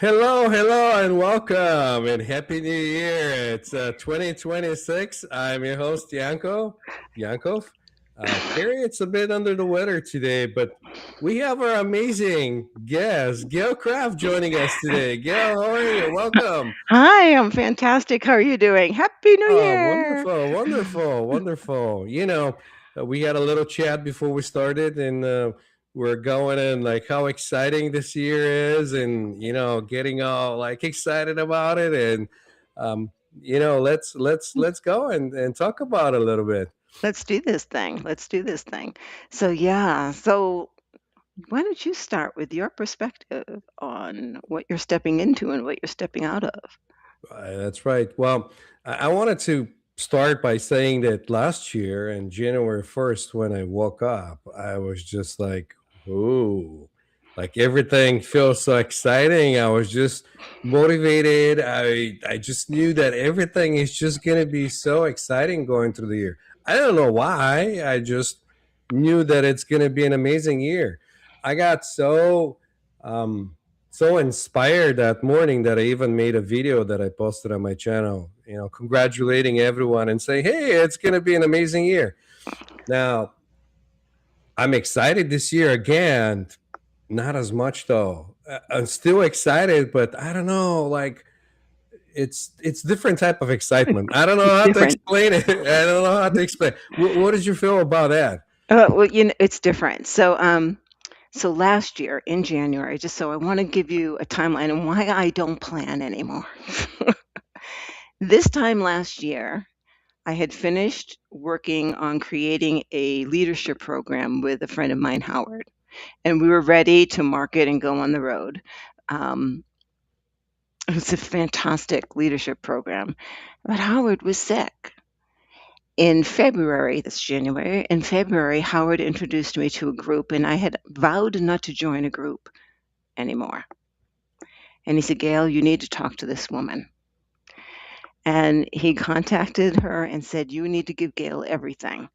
Hello, hello, and welcome, and happy New Year! It's 2026. I'm your host Yanko. Kerri, it's a bit under the weather today, but we have our amazing guest, Gail Kraft, joining us today. Gail, how are you? Welcome. Hi, I'm fantastic. How are you doing? Happy New Oh, Year. wonderful, wonderful, wonderful. We had a little chat before we started, and we're going in like how exciting this year is, and getting all like excited about it, and um, let's go and talk about it a little bit. Let's do this thing. Let's do this thing. So why don't you start with your perspective on what you're stepping into and what you're stepping out of? That's right. Well, I wanted to start by saying that last year, on January 1st, when I woke up, I was just like, "Ooh, like everything feels so exciting." I was just motivated. I just knew that everything is just going to be so exciting going through the year. I don't know why. I just knew that it's going to be an amazing year. I got um, so inspired that morning that I even made a video that I posted on my channel, congratulating everyone and saying, "Hey, it's going to be an amazing year." Now, I'm excited this year again, not as much though. I'm still excited, but I don't know, like it's different type of excitement. I don't know It's how to different. explain it. I don't know how to explain. What did you feel about that? It's different. So last year in January, just so I want to give you a timeline and why I don't plan anymore. This time last year, I had finished working on creating a leadership program with a friend of mine, Howard, and we were ready to market and go on the road. Um, it's a fantastic leadership program, but Howard was sick. In February, this January, in February, Howard introduced me to a group, and I had vowed not to join a group anymore. And he said, Gail, you need to talk to this woman. And he contacted her and said, you need to give Gail everything.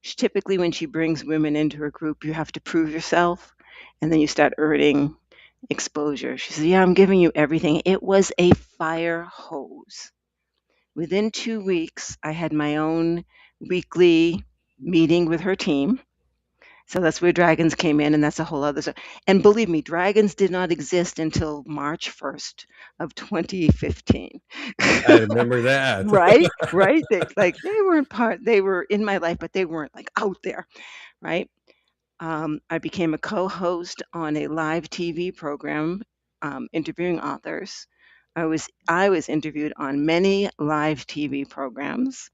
Typically, when she brings women into her group, you have to prove yourself, and then you start earning exposure. She said, yeah, I'm giving you everything. It was a fire hose. Within 2 weeks, I had my own weekly meeting with her team. So that's where dragons came in, and that's a whole other. And believe me, dragons did not exist until March 1st of 2015. I remember that. Right, right. They weren't part. They were in my life, but they weren't like out there, right? I became a co-host on a live TV program, interviewing authors. I was interviewed on many live TV programs.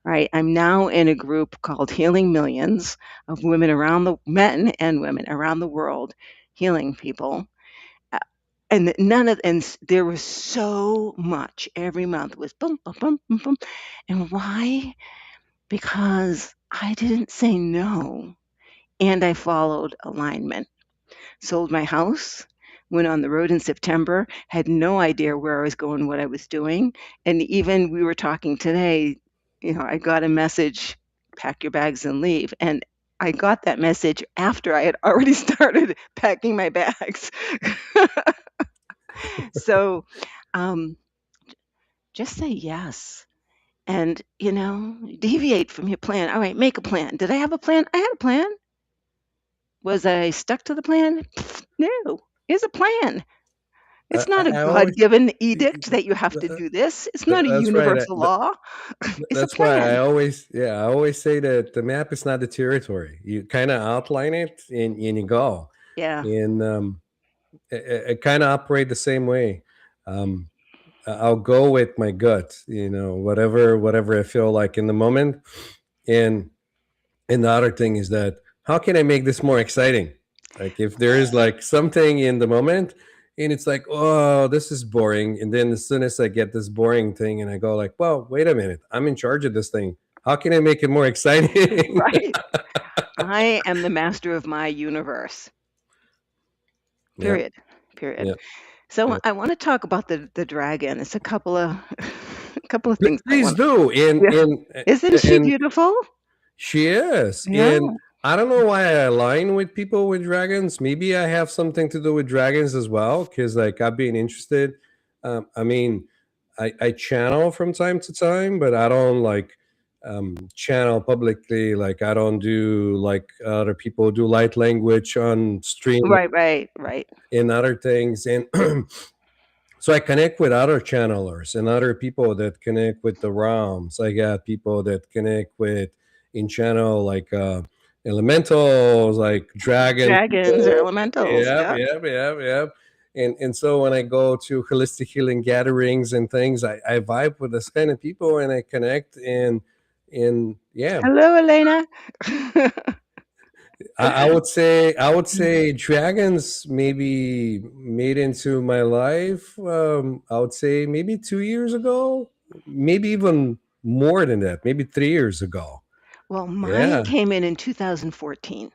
Right. I'm now in a group called Healing Millions of men and women around the world, healing people. Uh, and there was so much every month was boom, boom, boom, boom, boom. And why? Because I didn't say no and I followed alignment. Sold my house, went on the road in September, had no idea where I was going, what I was doing. And even we were talking today, I got a message, pack your bags and leave. And I got that message after I had already started packing my bags. So um, just say yes. And, deviate from your plan. All right, make a plan. Did I have a plan? I had a plan. Was I stuck to the plan? No. Here's a plan. It's not a I always God-given edict that you have to do this. It's not a that's right. universal law. It's a That's why plan. I always say that the map is not the territory. You kind of outline it and you go. Yeah. And I kind of operate the same way. Um, I'll go with my gut, whatever I feel like in the moment. And the other thing is that how can I make this more exciting? Like if there is like something in the moment and it's like, oh, this is boring. And then as soon as I get this boring thing and I go like, well, wait a minute, I'm in charge of this thing. How can I make it more exciting? Right. I am the master of my universe. Yeah, Period. Period. yeah, So yeah. I want to talk about the dragon. It's a couple of a couple of things I Please want. do. Yeah. Isn't she And beautiful? she is. Yeah. I don't know why I align with people with dragons. Maybe I have something to do with dragons as well, because like I've been interested. I mean, I channel from time to time, but I don't like channel publicly. Like I don't do like other people do light language on stream Right, right, right. and other things. And so I connect with other channelers and other people that connect with the realms. I got people that connect with in channel like elementals, like dragon Dragons or people. elementals. Yep, Yeah. yep, yep, yep. And so when I go to holistic healing gatherings and things, I vibe with this kind of people and I connect and yeah, Hello, Elena. I would say dragons maybe made into my life. I would say maybe 2 years ago, maybe even more than that, maybe 3 years ago. Well, mine Yeah, came in 2014.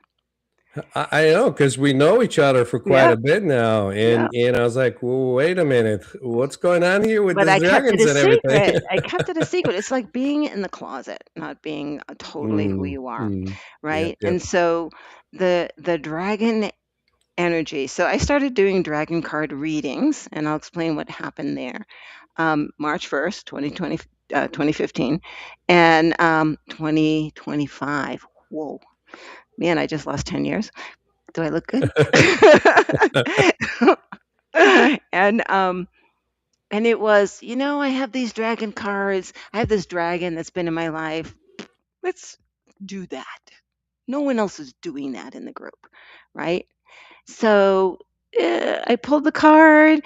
I know because we know each other for quite Yeah, a bit now, yeah. and I was like, well, wait a minute, what's going on here with But these I kept it dragons a and everything? secret. I kept it a secret. It's like being in the closet, not being totally who Mm, you are, mm. Yep, right? yep. And so the dragon energy. So I started doing dragon card readings, and I'll explain what happened there. March 1st, 2015, and 2025. Whoa, man, I just lost 10 years. Do I look good? and and it was, I have these dragon cards. I have this dragon that's been in my life. Let's do that. No one else is doing that in the group, right? So I pulled the card.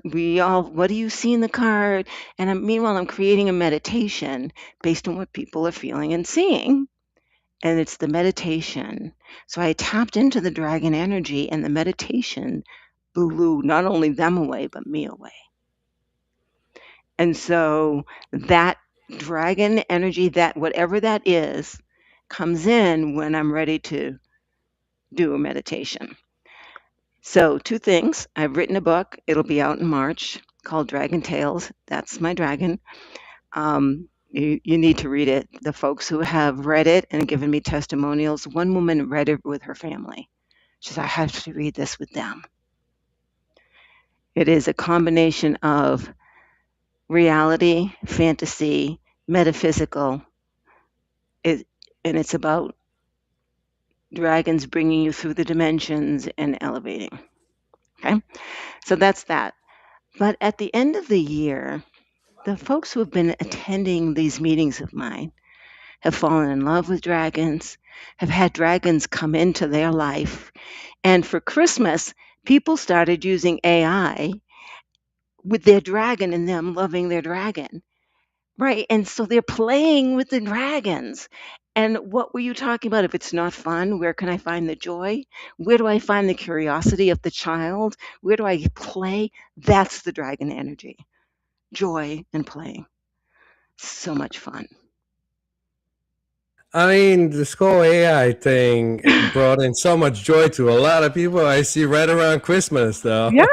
We all, what do you see in the card? And meanwhile, I'm creating a meditation based on what people are feeling and seeing. And it's the meditation. So I tapped into the dragon energy, and the meditation blew not only them away, but me away. And so that dragon energy, that whatever that is, comes in when I'm ready to do a meditation. So, two things. I've written a book. It'll be out in March called Dragon Tales. That's my dragon. You need to read it. The folks who have read it and given me testimonials, one woman read it with her family. She said, I have to read this with them. It is a combination of reality, fantasy, metaphysical, it, and it's about dragons bringing you through the dimensions and elevating. Okay, so that's that. But at the end of the year, the folks who have been attending these meetings of mine have fallen in love with dragons, have had dragons come into their life. And for Christmas, people started using AI with their dragon and them loving their dragon. Right. And so they're playing with the dragons. And what were you talking about? If it's not fun, where can I find the joy? Where do I find the curiosity of the child? Where do I play? That's the dragon energy, joy and playing. So much fun. I mean, this whole AI thing brought in so much joy to a lot of people I see right around Christmas, though. Yeah,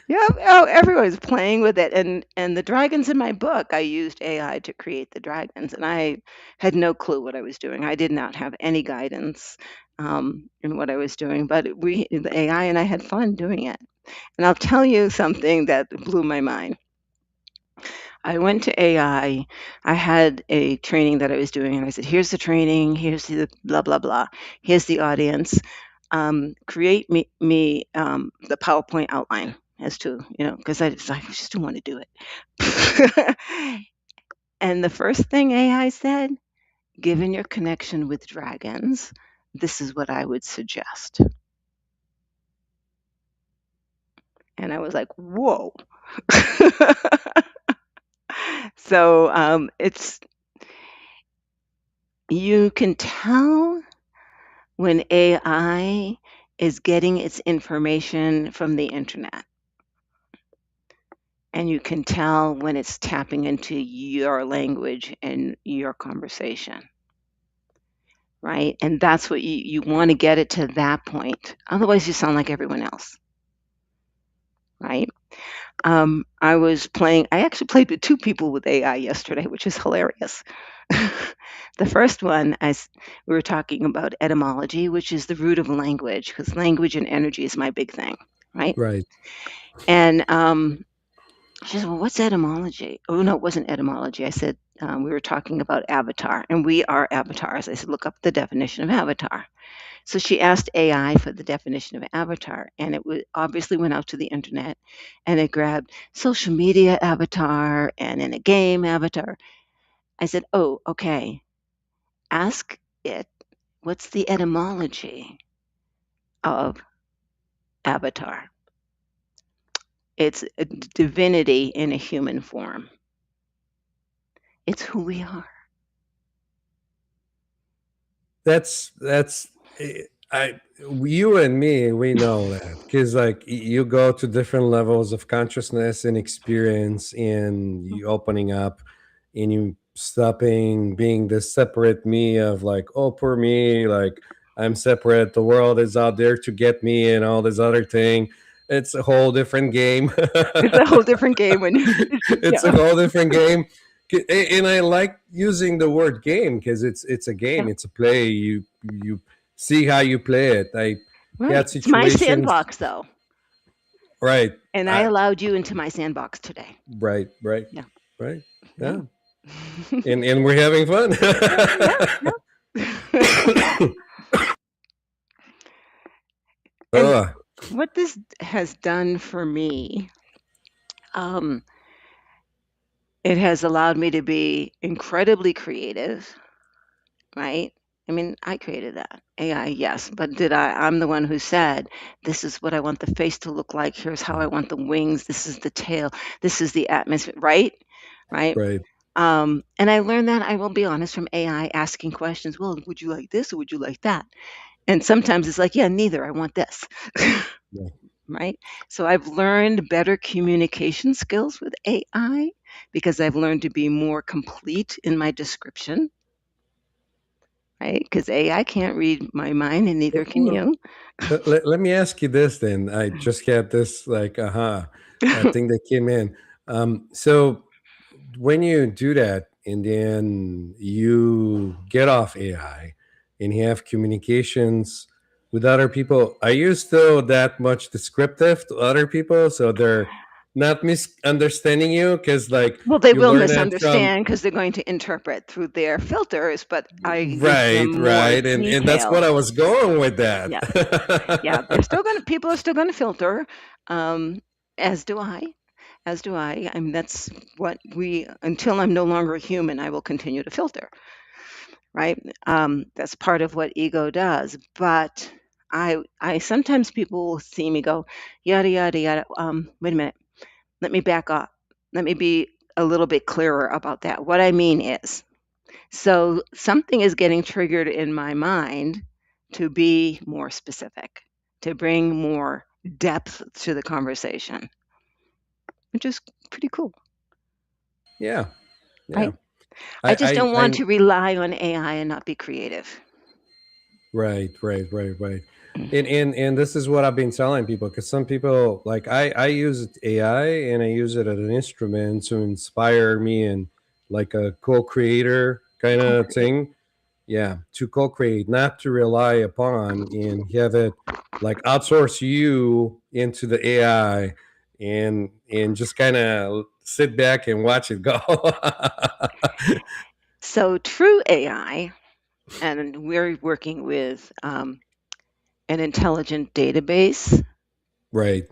yeah. Oh, everyone's playing with it, and the dragons in my book, I used AI to create the dragons, and I had no clue what I was doing. I did not have any guidance in what I was doing, but the AI and I had fun doing it. And I'll tell you something that blew my mind. I went to AI. I had a training that I was doing, and I said, "Here's the training. Here's the blah blah blah. Here's the audience. Create me the PowerPoint outline as to because I just don't want to do it." And the first thing AI said, given your connection with dragons, this is what I would suggest. And I was like, "Whoa!" So it's you can tell when AI is getting its information from the internet. And you can tell when it's tapping into your language and your conversation, right? And that's what you want to get it to that point. Otherwise, you sound like everyone else, right? I was playing. I actually played with two people with AI yesterday, which is hilarious. The first one, we were talking about etymology, which is the root of language, because language and energy is my big thing, right? Right. And she said, "Well, what's etymology?" Oh no, it wasn't etymology. I said we were talking about avatar, and we are avatars. I said, "Look up the definition of avatar." So she asked AI for the definition of avatar, and it obviously went out to the internet, and it grabbed social media avatar and in a game avatar. I said, "Oh, okay. Ask it what's the etymology of avatar. It's a divinity in a human form. It's who we are." That's I you and me, we know that because like you go to different levels of consciousness and experience, and you opening up, and you stopping being this separate me of like, oh, poor me, like I'm separate, the world is out there to get me and all this other thing. It's a whole different game. It's a whole different game when It's a yeah, whole different game. And I like using the word game because it's a yeah, game, it's a play. You see how you play it. I right. had It's my situations. sandbox though, Right. and I allowed you into my sandbox today. Right, right, Yeah, right. yeah, Yeah. And we're having fun. yeah, yeah. And Oh, what this has done for me, um, it has allowed me to be incredibly creative, right? I mean, I created that AI, yes, but did I? I'm the one who said, "This is what I want the face to look like. Here's how I want the wings. This is the tail. This is the atmosphere." Right, right. right. And I learned that, I will be honest, from AI asking questions. Well, would you like this or would you like that? And sometimes it's like, yeah, neither. I want this. Yeah. Right? So I've learned better communication skills with AI because I've learned to be more complete in my description, right? Because AI can't read my mind and neither can Well, you. let me ask you this then. I just had this like thing that came in. So when you do that and then you get off AI and you have communications with other people, are you still that much descriptive to other people so they're not misunderstanding you? Because like Well, they you will learn that from. misunderstand because they're going to interpret through their filters, but I give them Right, more right, and that's detail. what I was going with Yeah, that. yeah, they're still gonna people are still gonna filter, um, as do I, as do I. I mean, that's what we until I'm no longer human, I will continue to filter, right? That's part of what ego does. But I sometimes people will see me go, yada yada yada. Wait a minute, let me back up. Let me be a little bit clearer about that. What I mean is, so something is getting triggered in my mind to be more specific, to bring more depth to the conversation, which is pretty cool, Yeah, yeah. right? I just I don't want I to rely on AI and not be creative. Right, right, right, right. Mm. And this is what I've been telling people because some people like I use AI and I use it as an instrument to inspire me and like a co-creator kind of Co-create. thing. Yeah, to co-create, not to rely upon and have it like outsource you into the AI and just kind of sit back and watch it go. So true AI, and we're working with an intelligent database Right.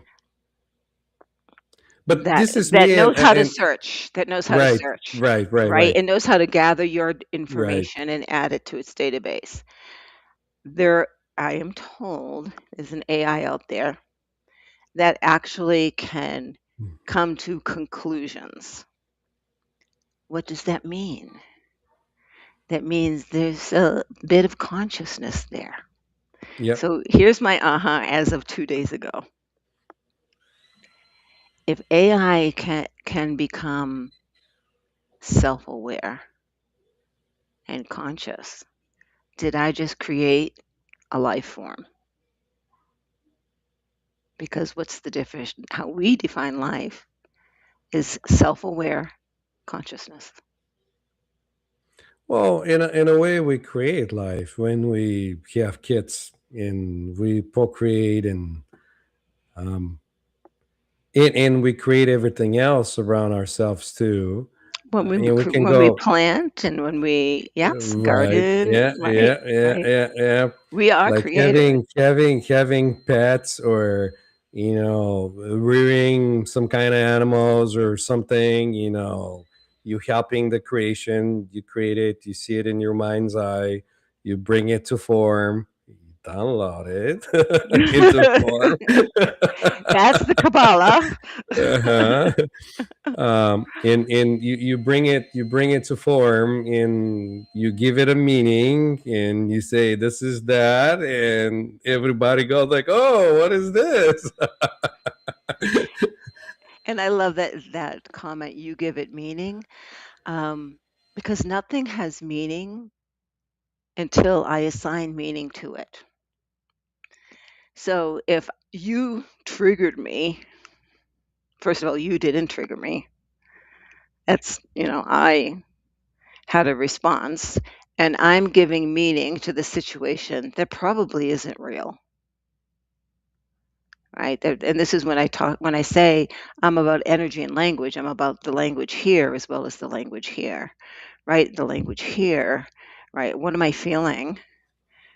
But that this is that me knows how to and search, that knows how to right, search, right, right, right? right, It knows how to gather your right. information and add it to its database. There, I am told, is an AI out there that actually can come to conclusions. What does that mean? That means there's a bit of consciousness there. Yep. So here's my aha as of 2 days ago. If AI can become self aware and conscious, did I just create a life form? Because what's the difference? How we define life is self-aware consciousness. Well, in a way, we create life when we have kids and we procreate, um, and we create everything else around ourselves too. And we can When we go plant and when we, yes, right, garden, yeah, right, yeah, yeah, right. yeah, yeah. We are Like creators. having pets, or rearing some kind of animals or something. You helping the creation, you create it, you see it in your mind's eye, you bring it to form, you download it into form. That's the Kabbalah. Uh-huh. And you bring it to form, and you give it a meaning, and you say this is that, and everybody goes like, oh, what is this? And I love that comment, you give it meaning, um, because nothing has meaning until I assign meaning to it. So if you triggered me, first of all, you didn't trigger me. That's, I had a response, and I'm giving meaning to the situation that probably isn't real, right? And this is when I say I'm about energy and language, I'm about the language here as well as the language here, right? The language here, right? What am I feeling,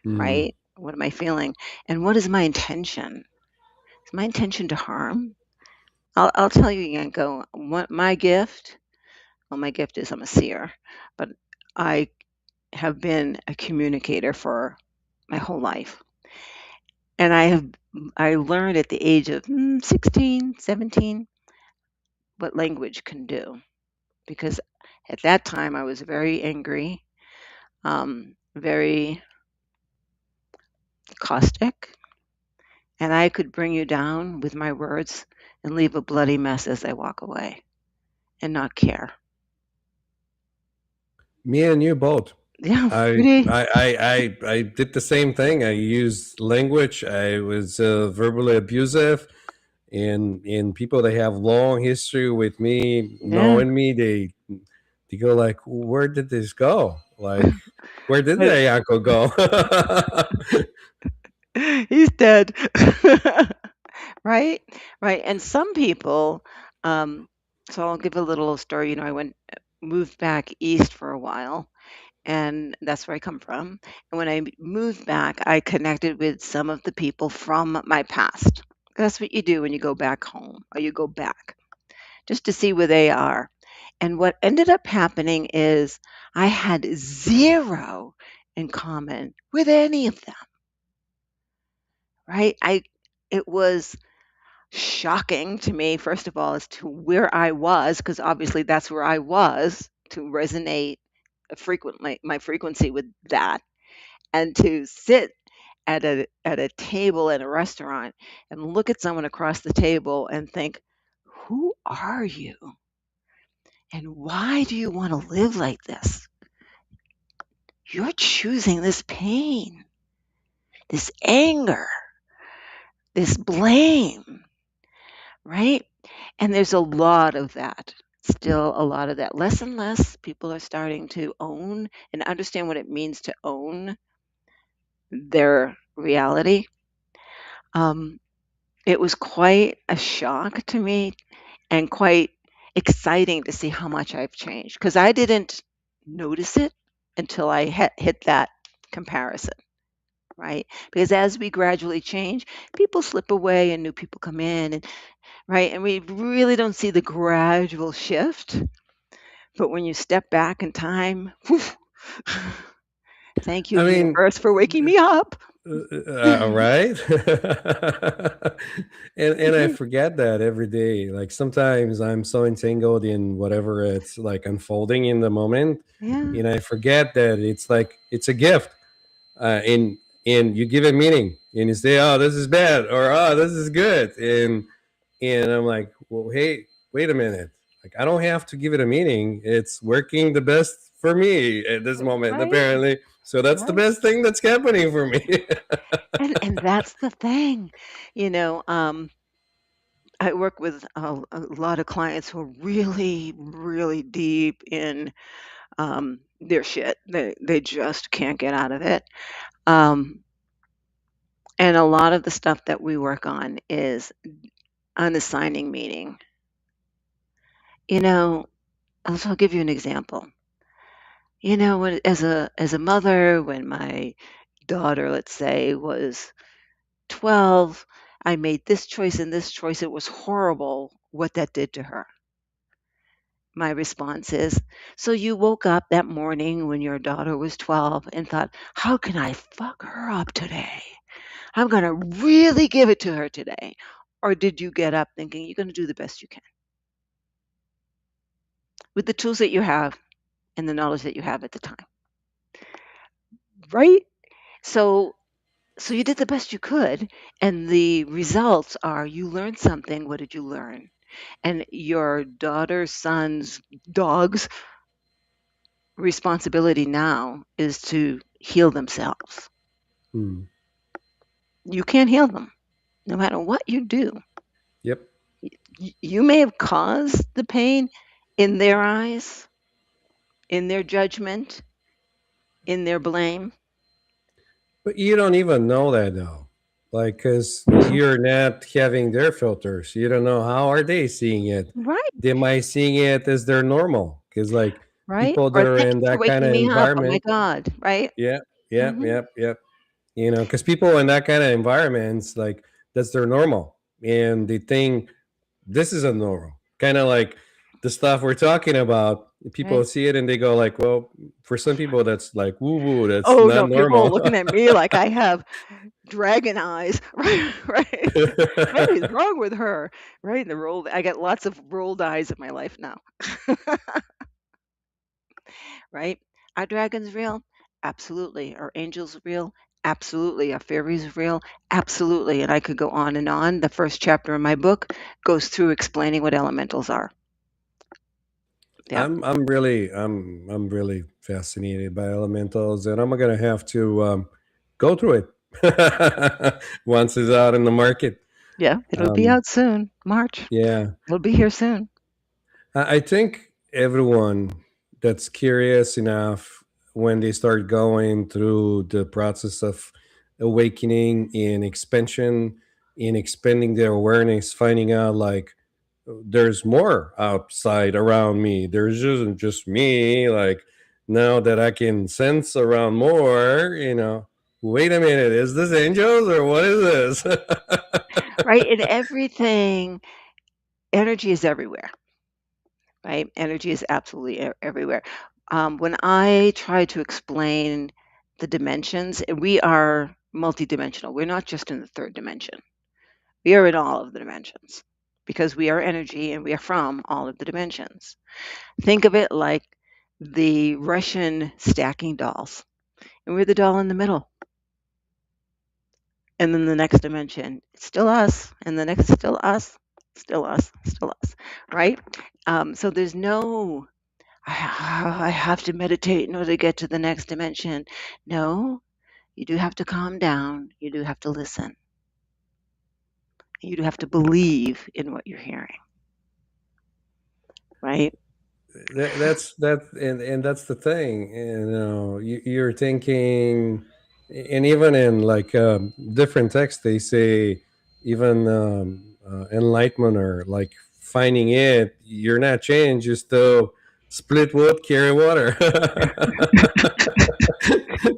Mm. right? What am I feeling? And what is my intention? Is my intention to harm? I'll tell you, Yanko, what my gift is I'm a seer, but I have been a communicator for my whole life. And I learned at the age of 16, 17 what language can do, because at that time I was very angry, very caustic, and I could bring you down with my words and leave a bloody mess as I walk away and not care. Me and you both. Yeah, I, pretty. I I I did the same thing. I used language. I was verbally abusive, and people that have long history with me, Yeah. knowing me, they go like, where did this go? Like, where did the But Yanko go? he's dead. Right? Right. And some people, um, so I'll give a little story. I moved back east for a while, and that's where I come from. And when I moved back, I connected with some of the people from my past. That's what you do when you go back home, or you go back just to see where they are. And what ended up happening is I had zero in common with any of them, right? It was shocking to me, first of all, as to where I was, because obviously that's where I was to resonate frequently, my frequency with that, and to sit at a table in a restaurant and look at someone across the table and think, who are you? And why do you want to live like this? You're choosing this pain, this anger, this blame, right? And there's a lot of that. Still a lot of that. Less and less people are starting to own and understand what it means to own their reality. Um, it was quite a shock to me and quite exciting to see how much I've changed, because I didn't notice it until I hit that comparison, right? Because as we gradually change, people slip away and new people come in, and right, and we really don't see the gradual shift. But when you step back in time, whew, thank you, I mean, universe, for waking me up. right? And I forget that every day. Like sometimes I'm so entangled in whatever it's like unfolding in the moment, Yeah, and I forget that it's like it's a gift, and you give it meaning, and you say, oh, this is bad, or oh, this is good, and I'm like, well, hey, wait a minute. Like I don't have to give it a meaning. It's working the best for me at this moment, right, apparently. So that's the right. best thing that's happening for me. And that's the thing, you know. I work with a lot of clients who are really, really deep in their shit. They just can't get out of it. Um, and a lot of the stuff that we work on is unassigning meaning. You know, I'll give you an example. As a mother, when my daughter, let's say, was 12, I made this choice and this choice. It was horrible what that did to her. My response is, so you woke up that morning when your daughter was 12 and thought, how can I fuck her up today? I'm going to really give it to her today. Or did you get up thinking you're going to do the best you can with the tools that you have and the knowledge that you have at the time? Right? So so you did the best you could, and the results are you learned something. What did you learn? And your daughter, son's, dog's responsibility now is to heal themselves. Hmm. You can't heal them no matter what you do. Yep. You may have caused the pain in their eyes, in their judgment, in their blame. But you don't even know that though, like because you're not having their filters. You don't know how are they seeing it. Right, They might seeing it as their normal because like right. people that Or are thank in you for that kind of waking me up. Oh my environment. God, right? Yeah, yep, Hmm. yep, yep. Because people in that kind of environments, like that's their normal, and they think this is a normal. Kind of like the stuff we're talking about. People Right. see it and they go like, "Well, for some people, that's like woo woo. That's Oh not no, people are normal." looking at me like I have dragon eyes, right? Right. What is wrong with her? Right? I get lots of rolled eyes in my life now, right? Are dragons real? Absolutely. Are angels real? Absolutely. Are fairies real? Absolutely. And I could go on and on. The first chapter in my book goes through explaining what elementals are. Yeah. I'm really fascinated by elementals, and I'm gonna have to go through it once it's out in the market. Yeah. It'll be Um, out soon. March. yeah, It'll be here soon. I think everyone that's curious enough when they start going through the process of awakening and expansion, in expanding their awareness, finding out like there's more outside around me. There's just me. Like now that I can sense around more, wait a minute, is this angels or what is this? Right. In everything, energy is everywhere. Right? Energy is absolutely everywhere. When I try to explain the dimensions, we are multidimensional. We're not just in the third dimension. We are in all of the dimensions because we are energy and we are from all of the dimensions. Think of it like the Russian stacking dolls, and we're the doll in the middle. And then the next dimension, it's still us, and the next, still us, still us, still us, right? So there's no I have to meditate in order to get to the next dimension. No, you do have to calm down. You do have to listen. You do have to believe in what you're hearing, right? And that's the thing. You're thinking, and even in like different texts, they say even enlightenment or like finding it. You're not changed. You still split wood, carry water.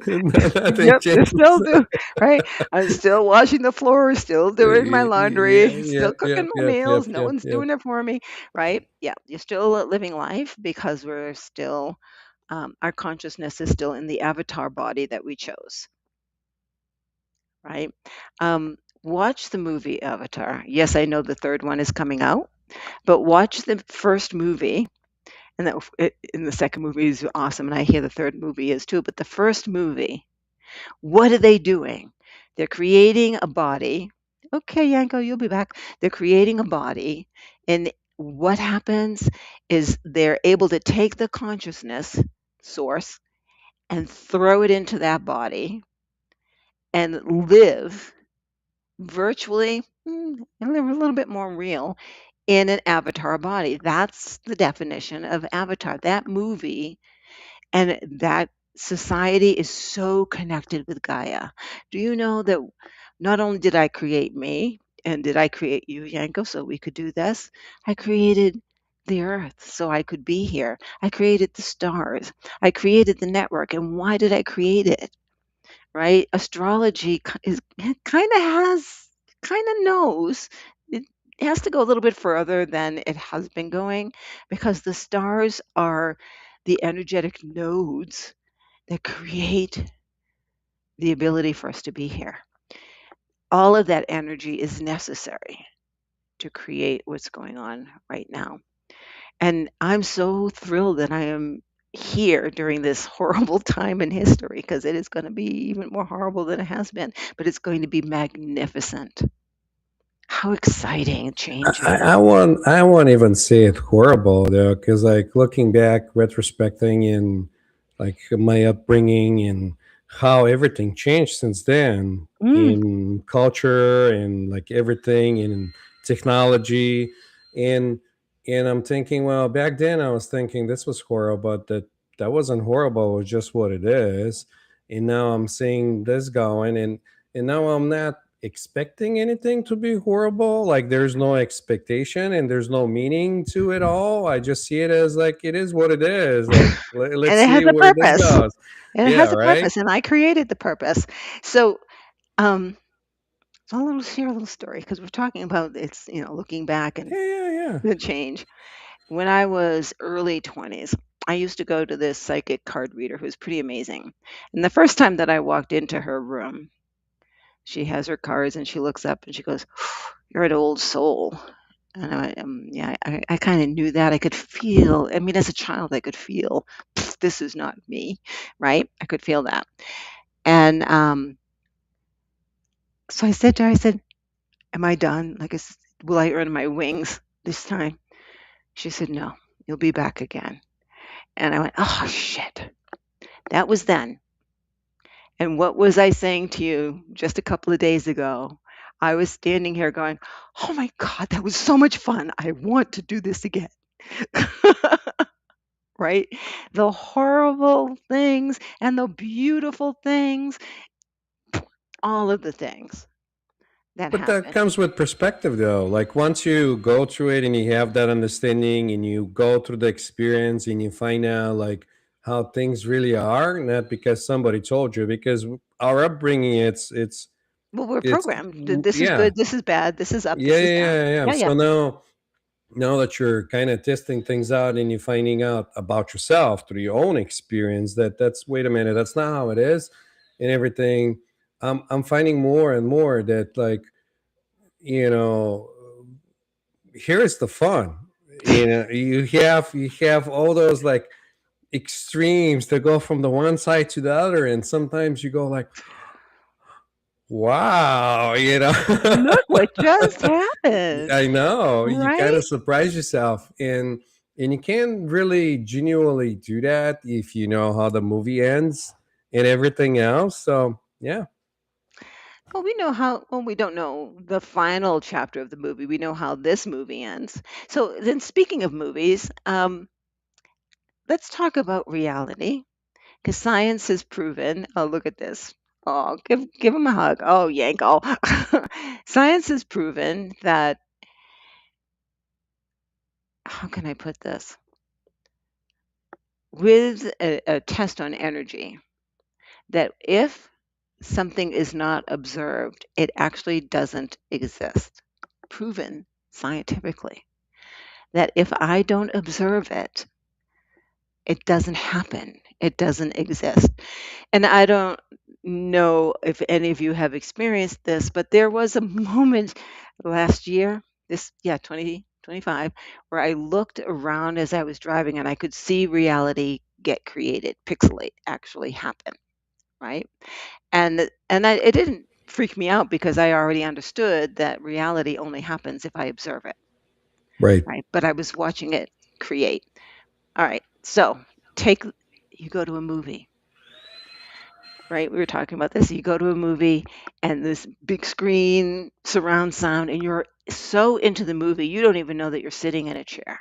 Nothing Yep, you still changes. do, right? I'm still washing the floor, still doing my Yeah, laundry, still yep, cooking yep, my yep, yep, meals. No yep, one's yep. doing it for me, right? Yeah, you're still living life because we're still, our consciousness is still in the avatar body that we chose, right? Watch the movie Avatar. Yes, I know the third one is coming out, but watch the first movie, and and the second movie is awesome, and I hear the third movie is too. But the first movie, what are they doing? They're creating a body. Okay, Yanko, you'll be back. They're creating a body, and what happens is they're able to take the consciousness source and throw it into that body and live virtually. and they're a little bit more real in an avatar body. That's the definition of Avatar. That movie and that society is so connected with Gaia. Do you know that not only did I create me and did I create you, Yanko, so we could do this? I created the earth so I could be here. I created the stars. I created the network. And why did I create it? Right? Astrology is kind of has, kind of knows. It has to go a little bit further than it has been going because the stars are the energetic nodes that create the ability for us to be here. All of that energy is necessary to create what's going on right now. And I'm so thrilled that I am here during this horrible time in history because it is going to be even more horrible than it has been, but it's going to be magnificent. How exciting changing. I won't even say it horrible though, because like looking back, retrospecting in like my upbringing and how everything changed since then Mm, in culture and like everything in technology and I'm thinking, well, back then I was thinking this was horrible, but that wasn't horrible, it was just what it is. And now I'm seeing this going and now I'm not expecting anything to be horrible. Like there's no expectation and there's no meaning to it all. I just see it as like it is what it is. Like and let's it has see a where this purpose. goes. And it Yeah, has a right. purpose, and I created the purpose. So, um, so I'll share a little story because we're talking about it's, looking back and Yeah, yeah, yeah. the change. When I was early 20s, I used to go to this psychic card reader who's pretty amazing. And the first time that I walked into her room, she has her cards and she looks up and she goes, "You're an old soul." And I went, yeah, I kind of knew that. I could feel, I mean, as a child, I could feel this is not me, right? I could feel that. And so I said to her, I said, "Am I done? Like, will I earn my wings this time?" She said, "No, you'll be back again." And I went, "Oh, shit." That was then. And what was I saying to you just a couple of days ago? I was standing here going, "Oh my God, that was so much fun. I want to do this again." Right? The horrible things and the beautiful things, all of the things that But that happen. comes with perspective though. Like once you go through it and you have that understanding and you go through the experience and you find out like how things really are, not because somebody told you, because our upbringing Well, we're it's programmed. This is yeah. good. This is bad. This is up. Yeah, This is yeah, down. yeah, yeah. Yeah, yeah. So now that you're kind of testing things out and you're finding out about yourself through your own experience, that's wait a minute, that's not how it is, and everything. I'm finding more and more that like you know here's the fun. You have all those like extremes that go from the one side to the other, and sometimes you go like, wow, Look what just happened. I know you kind Right? of surprise yourself, and you can't really genuinely do that if you know how the movie ends and everything else. So yeah, Well, we know how, well, we don't know the final chapter of the movie. We know how this movie ends. So then, speaking of movies, let's talk about reality because science has proven. Oh, look at this. Oh, give him a hug. Oh, Yanko. Science has proven that. How can I put this? With a test on energy, that if something is not observed, it actually doesn't exist. Proven scientifically that if I don't observe it, it doesn't happen. It doesn't exist. And I don't know if any of you have experienced this, but there was a moment last year, this, yeah, 2025, where I looked around as I was driving and I could see reality get created, pixelate actually happen, right? It didn't freak me out because I already understood that reality only happens if I observe it, right. right? But I was watching it create. All right. So take you go to a movie. right? We were talking about this. You go to a movie and this big screen, surround sound, and you're so into the movie, you don't even know that you're sitting in a chair,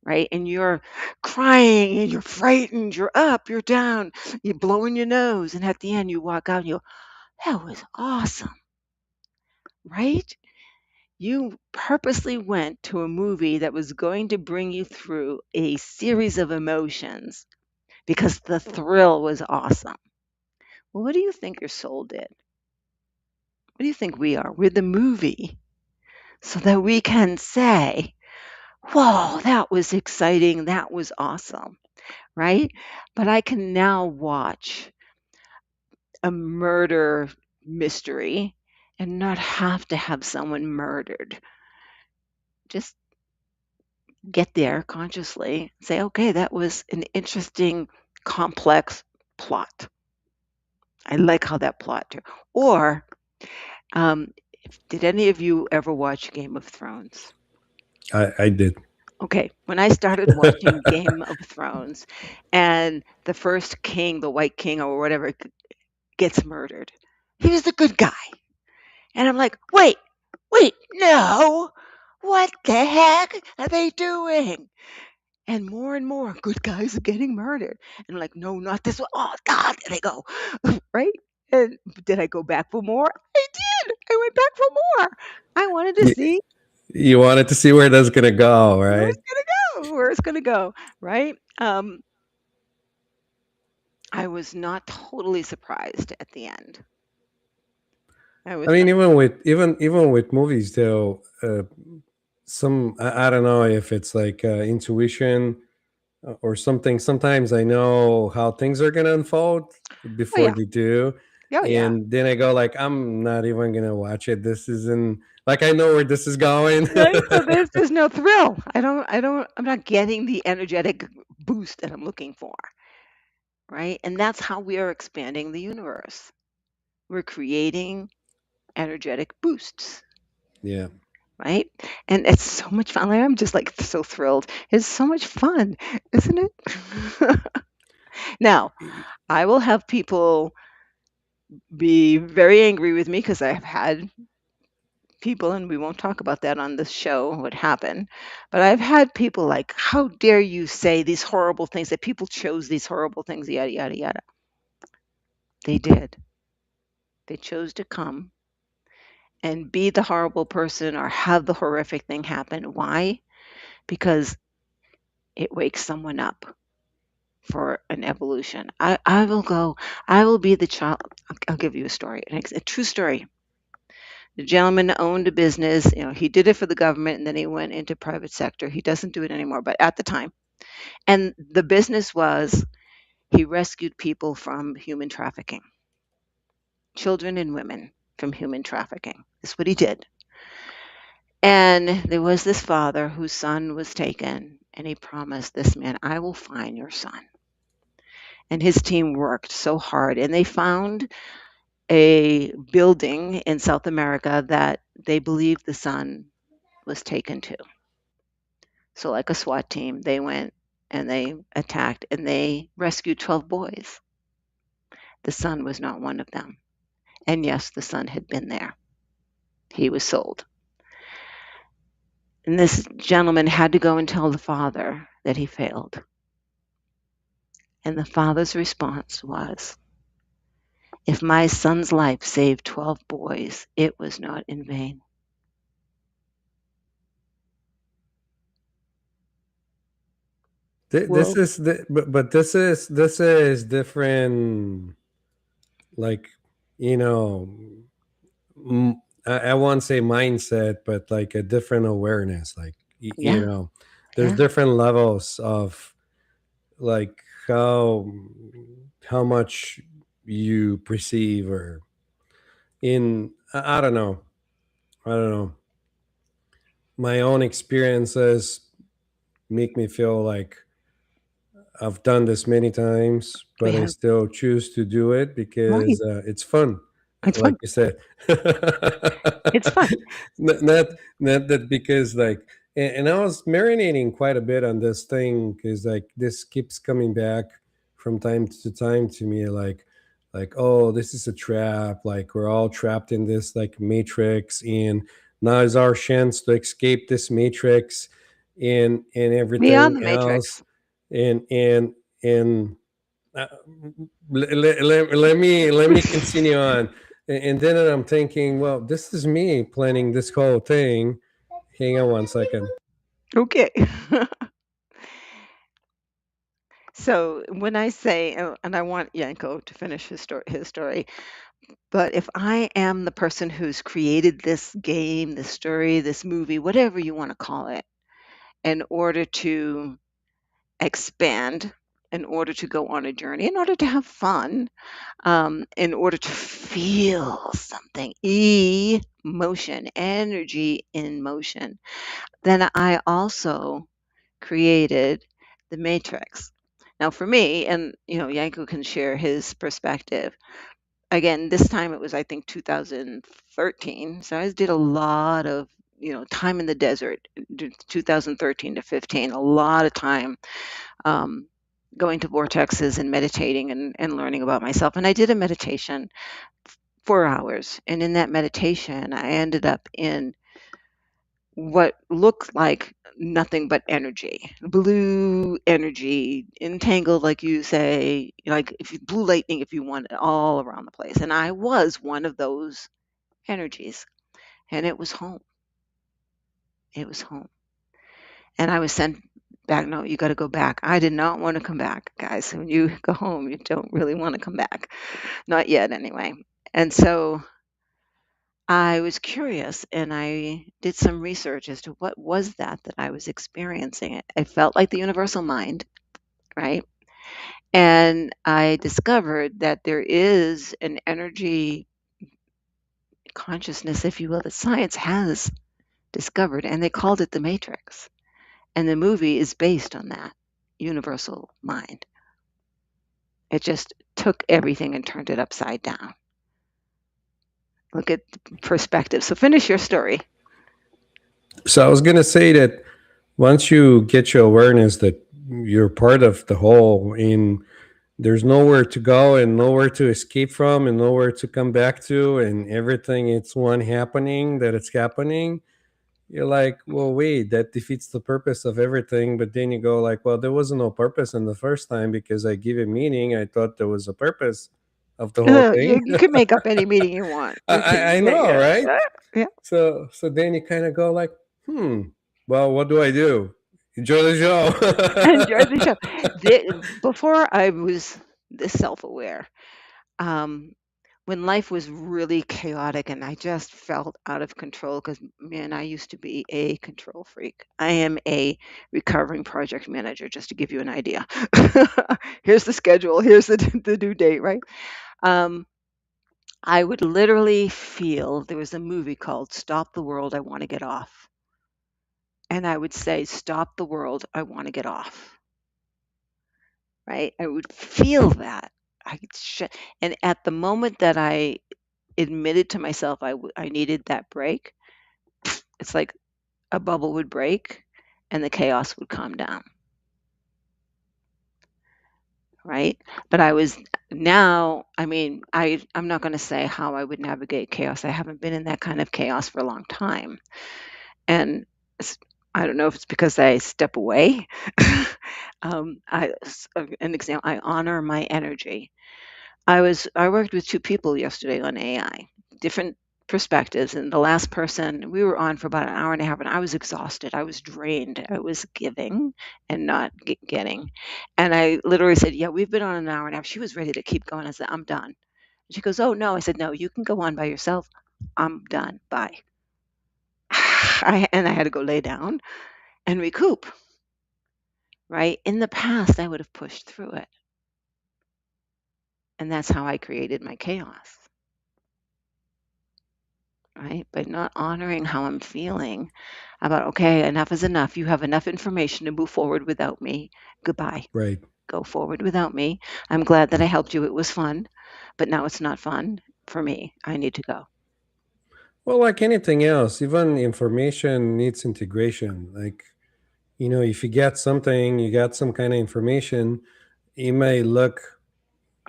right? And you're crying and you're frightened, you're up, you're down, you're blowing your nose. And at the end, you walk out and you go, that was awesome, right? You purposely went to a movie that was going to bring you through a series of emotions because the thrill was awesome. Well, what do you think your soul did? What do you think we are? We're the movie so that we can say, whoa, that was exciting. That was awesome, right? But I can now watch a murder mystery and not have to have someone murdered. Just get there consciously, say, okay, that was an interesting, complex plot. I like how that plot too. Or, um, did any of you ever watch Game of Thrones? I did. Okay, when I started watching Game of Thrones and the first king, the White King or whatever, gets murdered, he was the good guy. And I'm like, wait, no. What the heck are they doing? And more good guys are getting murdered. And I'm like, no, not this one. Oh, God, there they go. Right? And did I go back for more? I did. I went back for more. I wanted to You, see you wanted to see where that's gonna go, where right? it's going to go, where it's going to go. Right? I was not totally surprised at the end. I I was mean, not. even with movies, though, some I don't know if it's like intuition or something. Sometimes I know how things are gonna unfold Oh, before yeah. they do, Oh, yeah. and then I go like, I'm not even gonna watch it. This isn't like I know where this is going. Right? So there's no thrill. I'm not getting the energetic boost that I'm looking for. Right? And that's how we are expanding the universe. We're creating energetic boosts, Yeah. right? And it's so much fun. I'm just like so thrilled. It's so much fun, isn't it? Now, I will have people be very angry with me because I've had people, and we won't talk about that on this show, what happened, but I've had people like, how dare you say these horrible things, that people chose these horrible things, yada, yada, yada. They did. They chose to come and be the horrible person or have the horrific thing happen. Why? Because it wakes someone up for an evolution. I will go, I will be the child. I'll give you a story, a true story. The gentleman owned a business. He did it for the government and then he went into private sector. He doesn't do it anymore, but at the time. And the business was he rescued people from human trafficking, children and women from human trafficking. That's what he did. And there was this father whose son was taken, and he promised this man, I will find your son. And his team worked so hard, and they found a building in South America that they believed the son was taken to. So, like a SWAT team, they went and they attacked and they rescued 12 boys. The son was not one of them. And yes, the son had been there. He was sold. And this gentleman had to go and tell the father that he failed. And the father's response was, if my son's life saved 12 boys, it was not in vain. This Well, is but this is different. Like you know, I won't say mindset, but like a different awareness. Like yeah, there's yeah, different levels of like how much you perceive or in I don't know. I don't know. My own experiences make me feel like I've done this many times, we but I have. still choose to do it Right. because it's fun. It's Like fun. you said, It's fun. not not that because like, and I was marinating quite a bit on this thing because like this keeps coming back from time to time to me. Like, like, oh, this is a trap, like we're all trapped in this like matrix, and now is our chance to escape this matrix and Beyond everything the else. matrix. And uh, let me continue on. And then I'm thinking, well, this is me planning this whole thing. Hang on one second. Okay. So when I say, and I want Yanko to finish his story, but if I am the person who's created this game, this story, this movie, whatever you want to call it, in order to expand, in order to go on a journey, in order to have fun, in order to feel something, emotion, energy in motion, then I also created the matrix. Now, for me, and Yanko can share his perspective. Again, this time it was, I think, 2013. So I did a lot of, time in the desert, 2013 to 15, a lot of time um, going to vortexes and meditating and learning about myself. And I did a meditation, 4 hours. And in that meditation, I ended up in what looked like nothing but energy, blue energy, entangled, like you say, like if you blue lightning, if you want it, all around the place. And I was one of those energies, and it was home. It was home. And I was sent back. No, you got to go back. I did not want to come back, guys. When you go home, you don't really want to come back. Not yet, anyway. And so I was curious and I did some research as to what was that I was experiencing. It felt like the universal mind, right? And I discovered that there is an energy consciousness, if you will, that science has discovered, and they called it the matrix. And the movie is based on that universal mind. It just took everything and turned it upside down. Look at perspective. So finish your story. So I was gonna say that once you get your awareness that you're part of the whole, and there's nowhere to go and nowhere to escape from and nowhere to come back to, and everything it's one happening that it's happening, you're like, well, wait, that defeats the purpose of everything. But then you go like, well, there wasn't no purpose in the first time because I give it meaning. I thought there was a purpose of the whole thing. You can make up any meaning you want. You can, I yeah, know, yeah, right? yeah. So then you kind of go like, well, what do I do? Enjoy the Enjoy the show. show. Before I was this self-aware, um, when life was really chaotic and I just felt out of control, because man, I used to be a control freak. I am a recovering project manager, just to give you an idea. Here's the schedule. Here's the due date, right? Um, I would literally feel there was a movie called Stop the World, I Want to Get Off. And I would say, Stop the world, I want to get off. Right? I would feel that. I could and at the moment that I admitted to myself I needed that break, it's like a bubble would break and the chaos would calm down. Right? But I was now, I mean, I'm not going to say how I would navigate chaos. I haven't been in that kind of chaos for a long time. And I don't know if it's because I step away. An example, I honor my energy. I worked with two people yesterday on AI, different perspectives, and the last person we were on for about an hour and a half, and I was exhausted. I was drained. I was giving and not getting. And I literally said, "Yeah, we've been on an hour and a half." She was ready to keep going. I said, "I'm done." She goes, "Oh no." I said, "No, you can go on by yourself. I'm done. Bye." And I had to go lay down and recoup. Right? In the past, I would have pushed through it. And that's how I created my chaos. Right? By not honoring how I'm feeling about, okay, enough is enough. You have enough information to move forward without me. Goodbye. Right. Go forward without me. I'm glad that I helped you. It was fun, but now it's not fun for me. I need to go. Well, like anything else, even information needs integration. Like, if you get something, you got some kind of information, you may look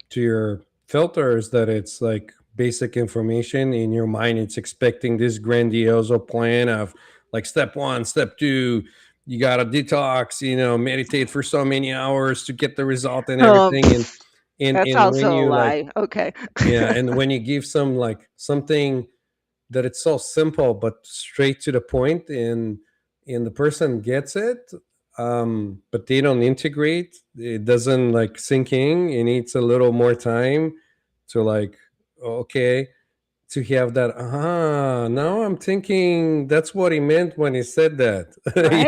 to your filters that it's like basic information in your mind. It's expecting this grandiose plan of like step one, step two, you gotta detox, meditate for so many hours to get the result and everything. And Pff, and that's and when also a you like, lie. Okay. yeah, and when you give some like something that it's so simple but straight to the point, and the person gets it, but they don't integrate, it doesn't like sink in, it needs a little more time to like, okay, to have that, now I'm thinking that's what he meant when he said that.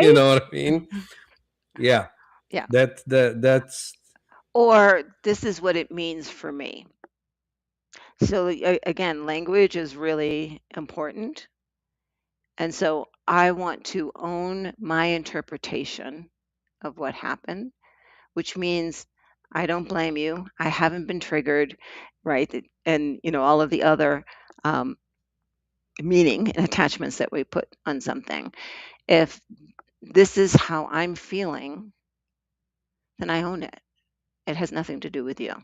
You Right? know what I mean? Yeah, Yeah. that's Or this is what it means for me. So again, language is really important. And so I want to own my interpretation of what happened, which means I don't blame you. I haven't been triggered, right? And all of the other um, meaning and attachments that we put on something. If this is how I'm feeling, then I own it. It has nothing to do with you.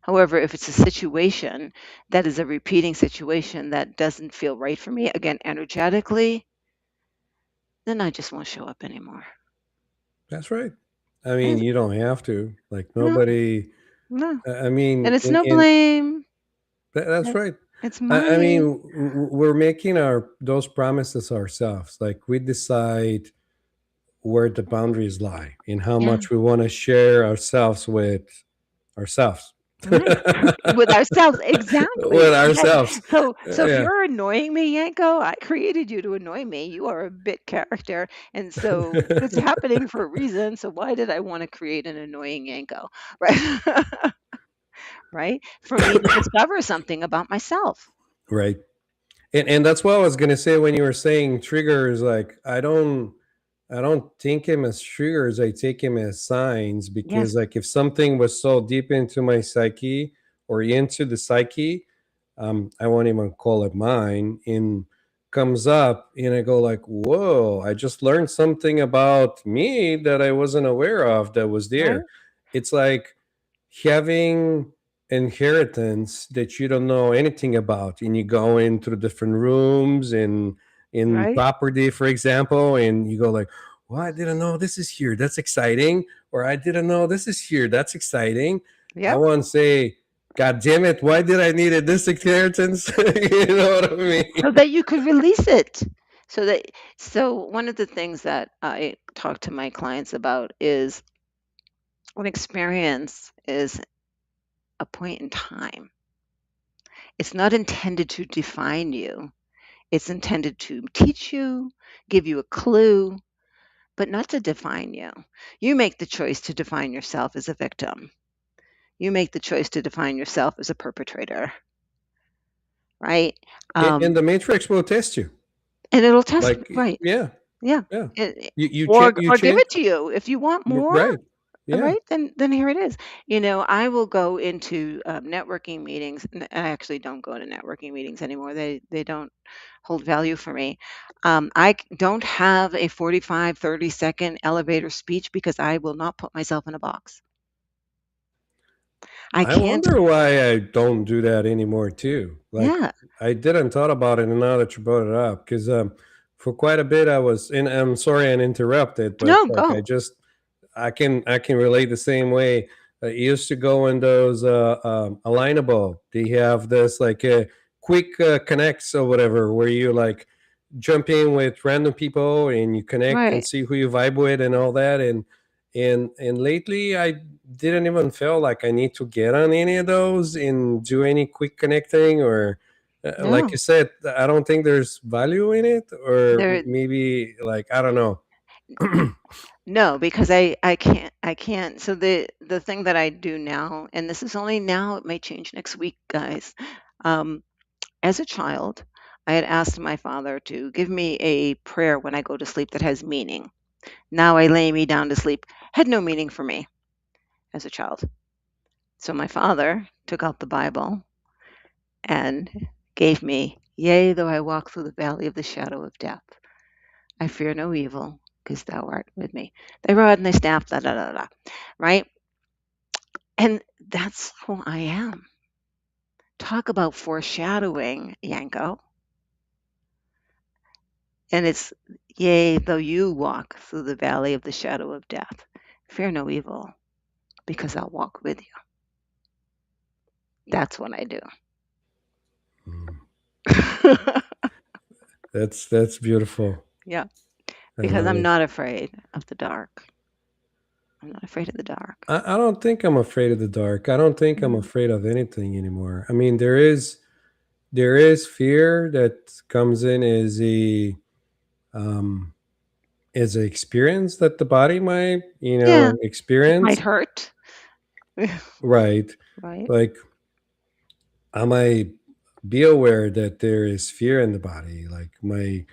However, if it's a situation that is a repeating situation that doesn't feel right for me, again, energetically, then I just won't show up anymore. that's right. I mean, And you don't have to, like, no, nobody, no. I And mean, it's no in blame. that's It- right. It's I mean, mine. we're making our those promises ourselves. Like we decide where the boundaries lie and how Yeah, much we want to share ourselves with ourselves. right. With ourselves, With exactly. Yes. ourselves. So if Yeah, you're annoying me, Yanko, I created you to annoy me. You are a bit character, and so it's happening for a reason. So why did I want to create an annoying Yanko, right? Right? For me to discover something about myself. right. And that's what I was gonna say when you were saying triggers. Like I don't think him as triggers. I take him as signs, because Yes, like if something was so deep into my psyche or into the psyche, I won't even call it mine, and comes up, and I go like, whoa, I just learned something about me that I wasn't aware of that was right, there. It's like having inheritance that you don't know anything about, and you go into different rooms and in right. property, for example, and you go like, well, I didn't know this is here, that's exciting, or I didn't know this is here, that's exciting. I Yep. won't say, god damn it, why did I needed this inheritance? You know what I So mean? that you could release it. So that so one of the things that I talk to my clients about is an experience is a point in time. It's not intended to define you. It's intended to teach you, give you a clue, but not to define you. You make the choice to define yourself as a victim. You make the choice to define yourself as a perpetrator, right? And Um, the matrix will test you, and it'll test like, right. yeah, Yeah. yeah, It, you or change, you give change, it to you if you want more. right, yeah. Right, then here it is. I will go into networking meetings. I actually don't go to networking meetings anymore. They don't hold value for me. Don't have a 45, 30-second elevator speech because I will not put myself in a box. I I can't. wonder why I don't do that anymore too. Like Yeah. I didn't thought about it, and now that you brought it up, because for quite a bit I was, and I'm sorry I interrupted, but No, like I go. just, I can relate the same way. I used to go in those alignable. They have this like a quick connects or whatever, where you like jump in with random people and you connect and Right. see who you vibe with and all that. And lately I didn't even feel like I need to get on any of those and do any quick connecting, or like you No. said, I don't think there's value in it, or There maybe like I don't know. no, because I can't. So the thing that I do now, and this is only now, it may change next week, guys. Um, As a child, I had asked my father to give me a prayer when I go to sleep that has meaning. Now I lay me down to sleep had no meaning for me as a child. So my father took out the Bible and gave me, yea, though I walk through the valley of the shadow of death, I fear no evil, because thou art with me. Thy rod and thy staff, da da da da. Right? And that's who I am. Talk about foreshadowing, Yanko. And it's, yea, though you walk through the valley of the shadow of death, fear no evil, because I'll walk with you. That's what I do. Mm. That's beautiful. Yeah, I because love I'm it. not afraid of the dark. I'm not afraid of the dark. I don't think I'm afraid of the dark. I don't think I'm Mm. afraid of anything anymore. I mean, there is fear that comes in um, as an experience that the body might, Yeah, it might experience. hurt. Right. Right. Like I might be aware that there is fear in the body, like my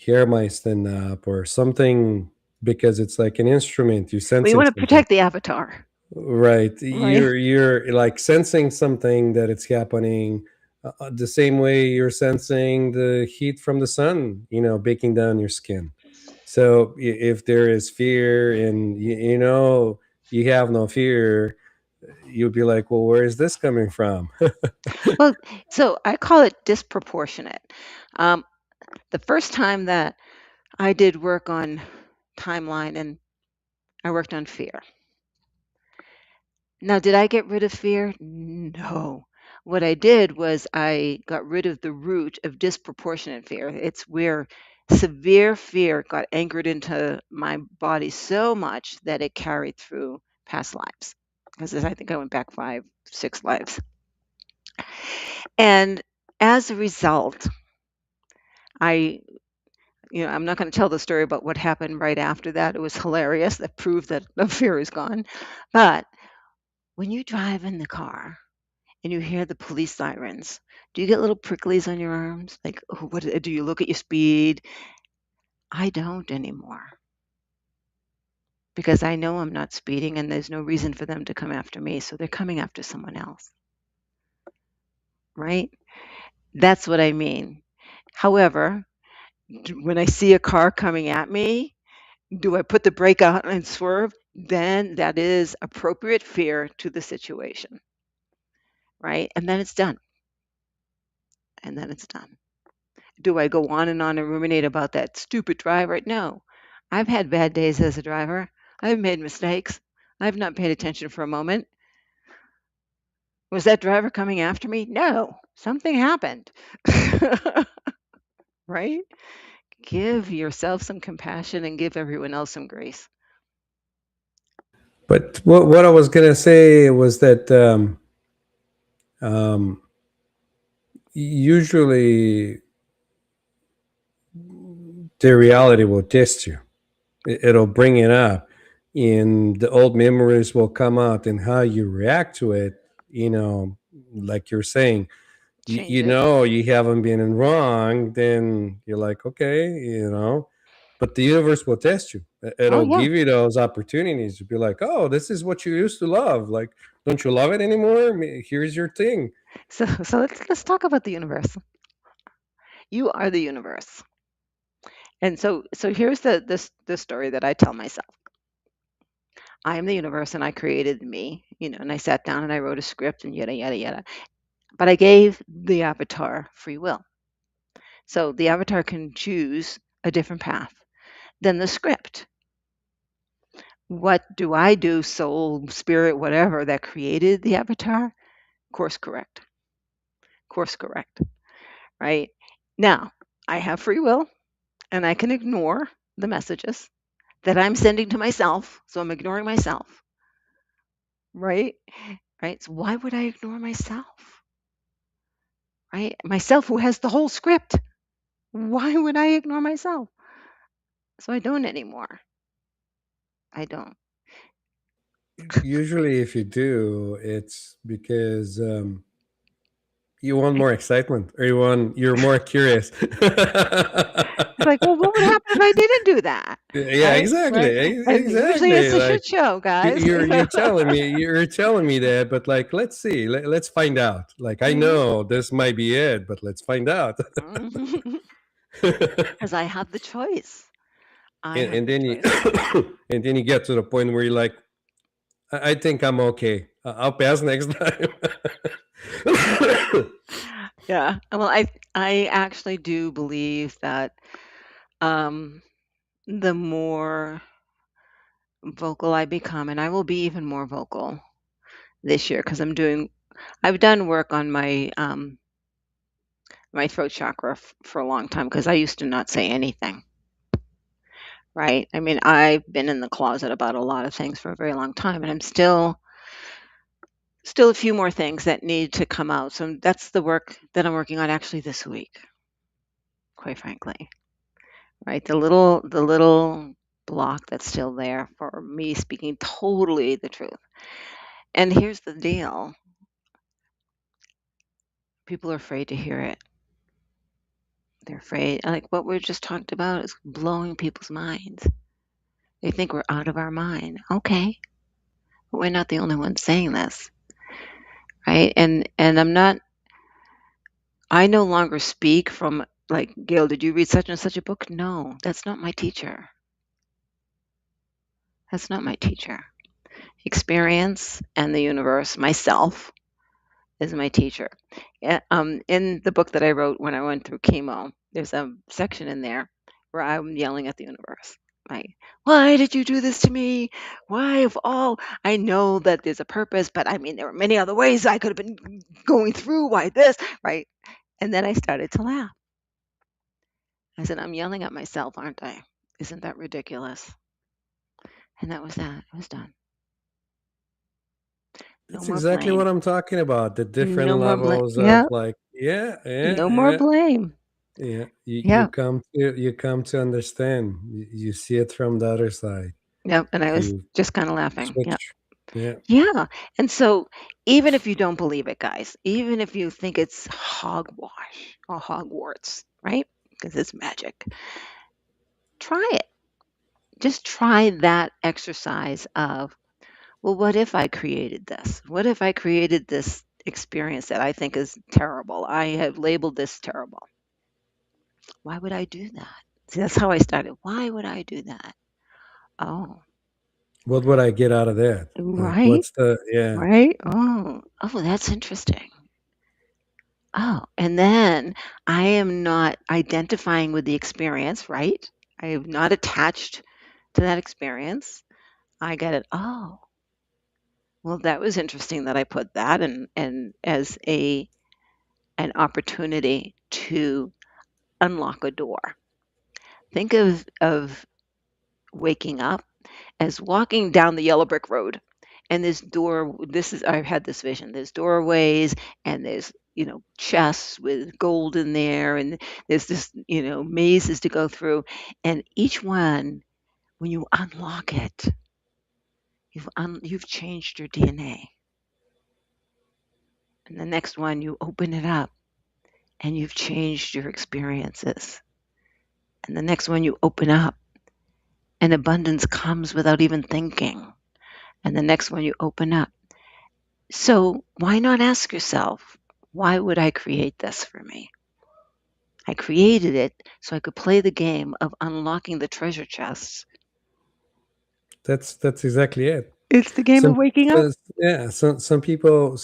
hair might stand up or something because it's like an instrument. You're Well, you sensing want to something. protect the avatar, Right. right? You're like sensing something that it's happening the same way you're sensing the heat from the sun, baking down your skin. So if there is fear and you have no fear, you'll be like, well, where is this coming from? Well, so I call it disproportionate. Um, the first time that I did work on timeline and I worked on fear. Now, did I get rid of fear? No. What I did was I got rid of the root of disproportionate fear. It's where severe fear got anchored into my body so much that it carried through past lives. Because I think I went back 5, 6 lives. And as a result, I, I'm not going to tell the story about what happened right after that. It was hilarious. That proved that the fear is gone. But when you drive in the car and you hear the police sirens, do you get little pricklies on your arms? Like, oh, what do you look at your speed? I don't anymore because I know I'm not speeding and there's no reason for them to come after me. So they're coming after someone else, right? That's what I mean. However, when I see a car coming at me, do I put the brake on and swerve? Then that is appropriate fear to the situation, right? And then it's done. And then it's done. Do I go on and ruminate about that stupid driver? No. I've had bad days as a driver. I've made mistakes. I've not paid attention for a moment. Was that driver coming after me? No. Something happened. Right? Give yourself some compassion and give everyone else some grace. But what I was gonna say was that um, usually the reality will test you. It'll bring it up, and the old memories will come out, and how you react to it. You know, like you're saying, Changes. you haven't been in wrong, then you're like, okay, but the universe will test you. Oh, It'll yeah. give you those opportunities to be like, oh, this is what you used to love. Like, don't you love it anymore? Here's your thing. So let's talk about the universe. You are the universe. And so here's the story that I tell myself. I am the universe and I created me, and I sat down and I wrote a script and yada yada yada. But I gave the avatar free will. So the avatar can choose a different path than the script. What do I do, soul, spirit, whatever that created the avatar? Course correct. Course correct. Right? Now, I have free will and I can ignore the messages that I'm sending to myself. So I'm ignoring myself. Right? Right? So why would I ignore myself? Right? Myself who has the whole script. Why would I ignore myself? So I don't anymore. I don't. Usually, if you do, it's because you want I, more excitement, or you're more curious. it's like, well, what would happen if I didn't do that? Yeah, Right? exactly, Right? And usually it's exactly. a Like shit show, guys. you're telling me that, but like, let's see, let's find out. Like, I Mhm. know this might be it, but let's find out. Because I have the choice. I and, have and the then you choice. and then you get to the point where you're like, I think I'm okay. I'll pass next time. Yeah. Well, I actually do believe that um, the more vocal I become, and I will be even more vocal this year because I've done work on my throat chakra for a long time because I used to not say anything, right? I mean, I've been in the closet about a lot of things for a very long time, and I'm still a few more things that need to come out. So that's the work that I'm working on actually this week, quite frankly, right? The little block that's still there for me speaking totally the truth. And here's the deal. People are afraid to hear it. They're afraid, like what we just talked about is blowing people's minds. They think we're out of our mind. Okay, but we're not the only ones saying this, right? And I no longer speak from like, Gail, did you read such and such a book? No, that's not my teacher. That's not my teacher. Experience and the universe, myself, is my teacher. In the book that I wrote when I went through chemo, there's a section in there where I'm yelling at the universe. Like, why did you do this to me? Why of all? I know that there's a purpose, but I mean, there were many other ways I could have been going through. Why this? Right. And then I started to laugh. I said, I'm yelling at myself, aren't I? Isn't that ridiculous? And that was that. It was done. No That's more exactly blame. what I'm talking about. The different No more blame. levels of Yeah. like, yeah, No yeah, more yeah, blame. yeah. Yeah. You come to understand. You see it from the other side. Yep. And I was You just kind of laughing. Yep. switch. Yeah. Yeah. And so, even if you don't believe it, guys, even if you think it's hogwash or Hogwarts, right? Because it's magic, try it. Just try that exercise of, well, what if I created this? What if I created this experience that I think is terrible? I have labeled this terrible. Why would I do that? See, that's how I started. Why would I do that? Oh, What would I get out of that? Like, right, what's the, yeah. right. Oh, that's interesting. Oh, and then I am not identifying with the experience, right? I am not attached to that experience. I get it. Oh, well, that was interesting that I put that and as an opportunity to unlock a door. Think of waking up as walking down the yellow brick road, and this is, I've had this vision. There's doorways, and there's, chests with gold in there, and there's this, mazes to go through, and each one, when you unlock it, you've changed your DNA. And the next one, you open it up, and you've changed your experiences. And the next one, you open up, and abundance comes without even thinking. And the next one, you open up. So why not ask yourself, why would I create this for me? I created it so I could play the game of unlocking the treasure chests. That's exactly it. It's the game of Some, waking up. yeah, some people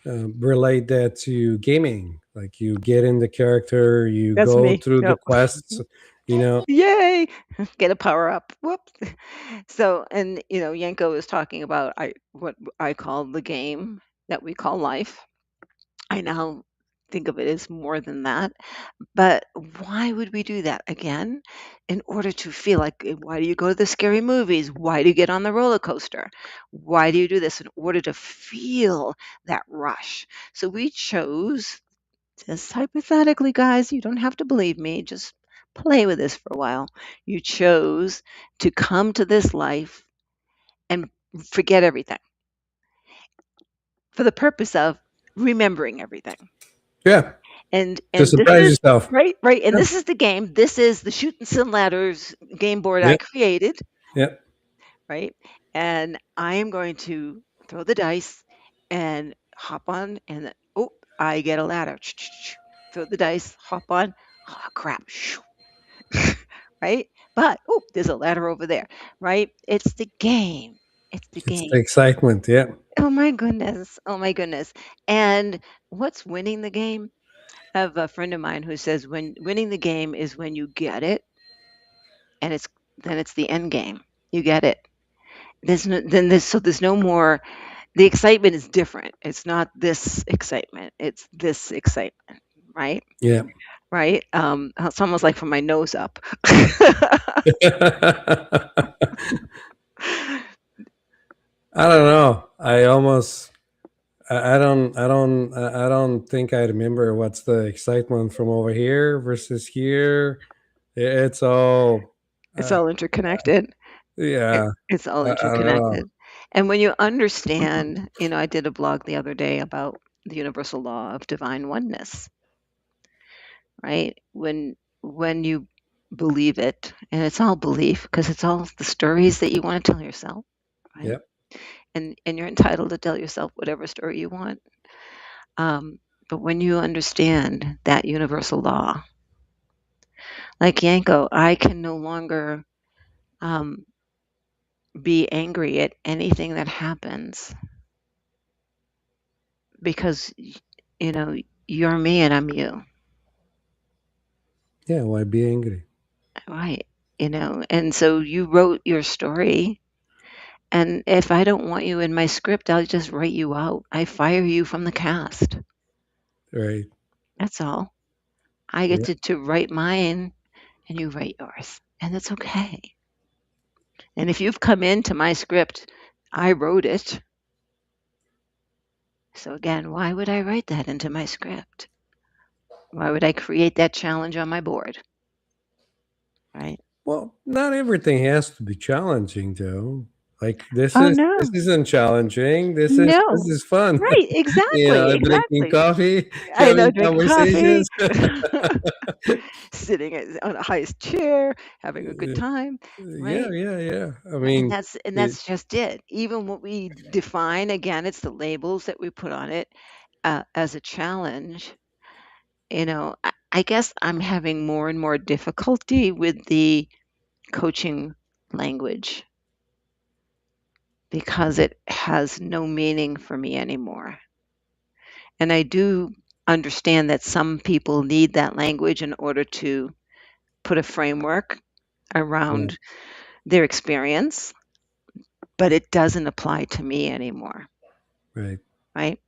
relate that to gaming. Like you get in the character, you That's go me. through the Yep. quests, you know. Yay! Get a power up. Whoops. So, and Yanko was talking about what I call the game that we call life. I now think of it as more than that. But why would we do that? Again, in order to feel like, why do you go to the scary movies? Why do you get on the roller coaster? Why do you do this? In order to feel that rush. So we chose, just hypothetically, guys, you don't have to believe me, just play with this for a while. You chose to come to this life and forget everything for the purpose of remembering everything. Yeah, to And this surprise is yourself. right, right, and Yeah, this is the game. This is the Shooting Sim Ladders game board I yeah, created, yeah. right? And I am going to throw the dice and hop on, and oh, I get a ladder. Throw the dice, hop on. Oh crap! Right? But oh, there's a ladder over there, right? It's the game. It's the It's the game. excitement. Yeah. Oh my goodness. Oh my goodness. And what's winning the game? I have a friend of mine who says when winning the game is when you get it and it's the end game. You get it. There's no more. The excitement is different. It's not this excitement. It's this excitement, right? Yeah. Right? It's almost like from my nose up. I don't know. I don't think I remember what's the excitement from over here versus here. It's all, It's uh, all interconnected. yeah. It's all I don't know. interconnected. And when you understand, I did a blog the other day about the universal law of divine oneness, right? When you believe it, and it's all belief because it's all the stories that you want to tell yourself, right? Yep. And you're entitled to tell yourself whatever story you want. Um, but when you understand that universal law, like Yanko, I can no longer um, be angry at anything that happens because you know you're me and I'm you, Yeah. Why be angry? right? And so you wrote your story, and if I don't want you in my script, I'll just write you out. I fire you from the cast. Right. That's all. I get Yeah. to write mine, and you write yours, and that's okay. And if you've come into my script, I wrote it. So again, why would I write that into my script? Why would I create that challenge on my board? Right? Well, not everything has to be challenging, though. Like Oh this no. isn't challenging. This No. is fun. Right, exactly, Drinking exactly. coffee, I having know, drinking coffee, conversations. sitting on a highest chair, having a good Yeah, time, yeah, right? yeah, yeah. I And mean, it, that's just it. Even what we define, again, it's the labels that we put on it as a challenge. I guess I'm having more and more difficulty with the coaching language because it has no meaning for me anymore. And I do understand that some people need that language in order to put a framework yeah, around their experience, but it doesn't apply to me anymore, right, right?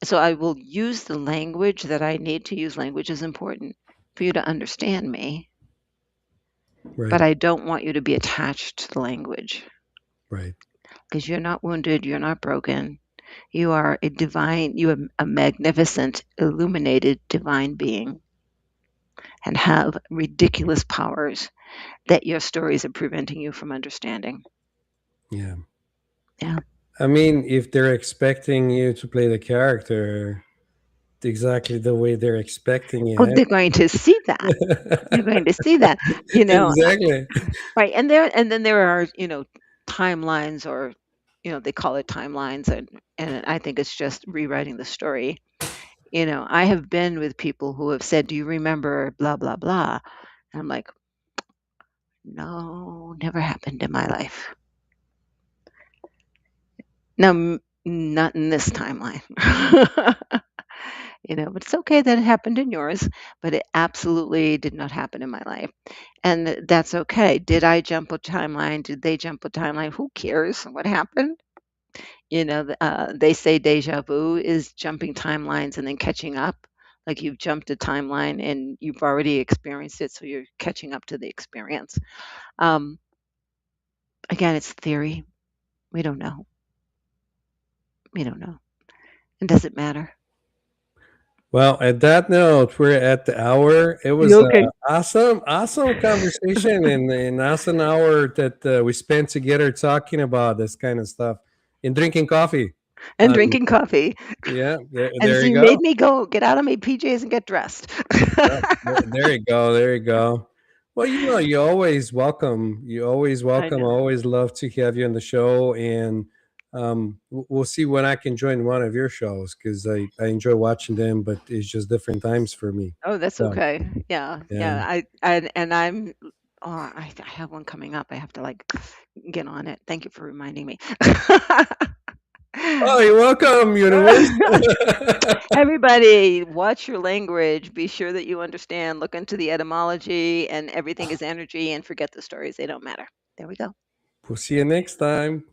So I will use the language that I need to use. Language is important for you to understand me, right, but I don't want you to be attached to the language right. because you're not wounded, you're not broken. You are a divine, you are a magnificent, illuminated divine being and have ridiculous powers that your stories are preventing you from understanding. Yeah. Yeah. I mean, if they're expecting you to play the character exactly the way they're expecting Oh, it, they're going to see that. They're going to see that, you know, exactly. right? And then there are, timelines or, they call it timelines, and I think it's just rewriting the story. I have been with people who have said, "Do you remember blah blah blah?" And I'm like, "No, never happened in my life. No, not in this timeline." But it's okay that it happened in yours, but it absolutely did not happen in my life. And that's okay. Did I jump a timeline? Did they jump a timeline? Who cares what happened? They say deja vu is jumping timelines and then catching up. Like you've jumped a timeline and you've already experienced it, so you're catching up to the experience. Um, Again, it's theory. We don't know. We don't know. And does it matter? Well, at that note, we're at the hour. It You was a okay? awesome conversation and an awesome hour that we spent together talking about this kind of stuff and drinking coffee. And Um, drinking coffee. yeah, And there so you you go. made me go get out of my PJs and get dressed. Yeah, there you go. There you go. Well, you always welcome. You always I welcome. I know. always love to have you on the show, and we'll see when I can join one of your shows because I enjoy watching them, but it's just different times for me. Oh, that's So okay. Yeah, yeah, yeah. And I'm Oh, I have one coming up. I have to like get on it. Thank you for reminding me. Oh, you're welcome, universe. Everybody, watch your language. Be sure that you understand. Look into the etymology, and everything is energy, and forget the stories. They don't matter. There we go. We'll see you next time.